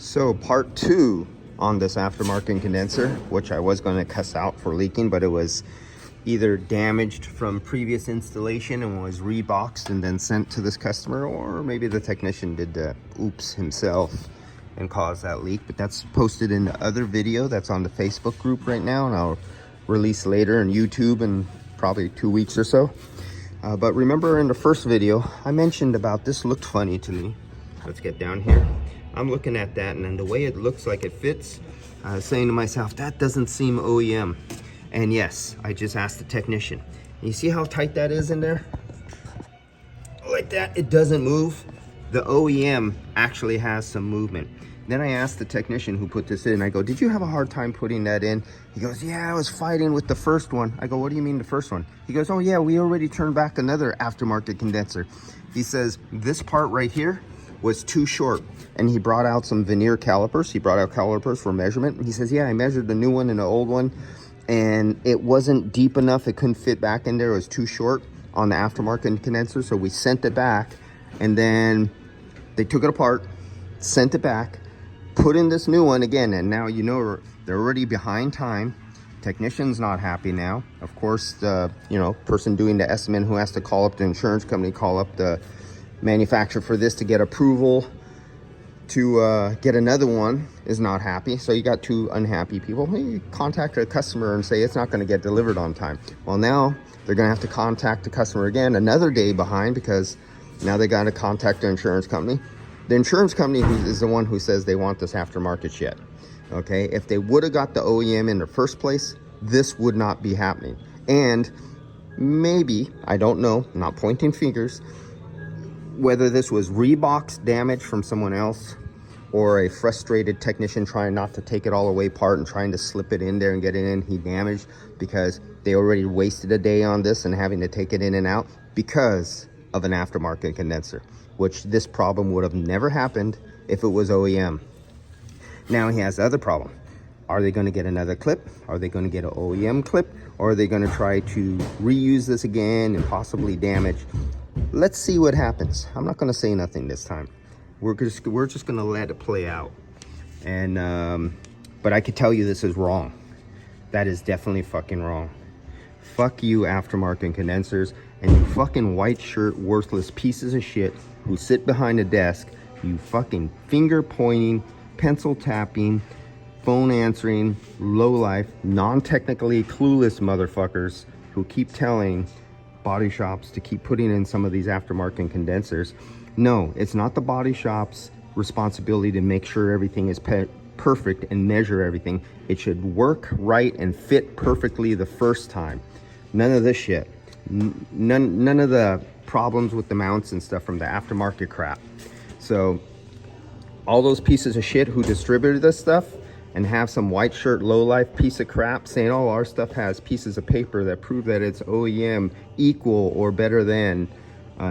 So part 2 on this aftermarket condenser, which I was going to cuss out for leaking, but it was either damaged from previous installation and was reboxed and then sent to this customer, or maybe the technician did the oops himself and caused that leak. But that's posted in the other video that's on the Facebook group right now, and I'll release later on YouTube in probably 2 weeks or so. But remember in the first video I mentioned about this looked funny to me. Let's get down here. I'm looking at that, and then the way it looks like it fits, I was saying to myself, that doesn't seem OEM. And yes, I just asked the technician. You see how tight that is in there? Like that, it doesn't move. The OEM actually has some movement. Then I asked the technician who put this in, I go, did you have a hard time putting that in? He goes, yeah, I was fighting with the first one. I go, what do you mean the first one? He goes, oh yeah, we already turned back another aftermarket condenser. He says, this part right here was too short. And he brought out some veneer calipers. He brought out calipers for measurement. And he says, yeah, I measured the new one and the old one, and it wasn't deep enough. It couldn't fit back in there. It was too short on the aftermarket condenser. So we sent it back, and then they took it apart, sent it back, put in this new one again. And now, you know, they're already behind time. Technician's not happy now. Of course, the person doing the estimate who has to call up the insurance company, call up the manufacturer for this to get approval to get another one, is not happy. So you got two unhappy people. You contact a customer and say it's not going to get delivered on time. Well, now they're going to have to contact the customer again, another day behind, because now they got to contact the insurance company. The insurance company is the one who says they want this aftermarket shit. Okay, if they would have got the OEM in the first place, this would not be happening. And maybe, I don't know, I'm not pointing fingers, whether this was rebox damage from someone else or a frustrated technician trying not to take it all away apart and trying to slip it in there and get it in, he damaged because they already wasted a day on this and having to take it in and out because of an aftermarket condenser, which this problem would have never happened if it was OEM. Now he has the other problem. Are they going to get another clip? Are they going to get an OEM clip? Or are they going to try to reuse this again and possibly damage? Let's see what happens. I'm not going to say nothing this time. We're just going to let it play out. And but I could tell you this is wrong. That is definitely fucking wrong. Fuck you, aftermarket condensers, and you fucking white shirt worthless pieces of shit who sit behind a desk. You fucking finger pointing, pencil tapping, phone answering, low life, non-technically clueless motherfuckers who keep telling body shops to keep putting in some of these aftermarket condensers. No, it's not the body shop's responsibility to make sure everything is perfect and measure everything. It should work right and fit perfectly the first time. None of this shit. None of the problems with the mounts and stuff from the aftermarket crap. So all those pieces of shit who distributed this stuff and have some white shirt lowlife piece of crap saying, oh, our stuff has pieces of paper that prove that it's OEM equal or better than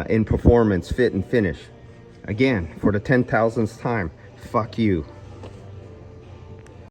in performance, fit, and finish. Again, for the 10,000th time, fuck you.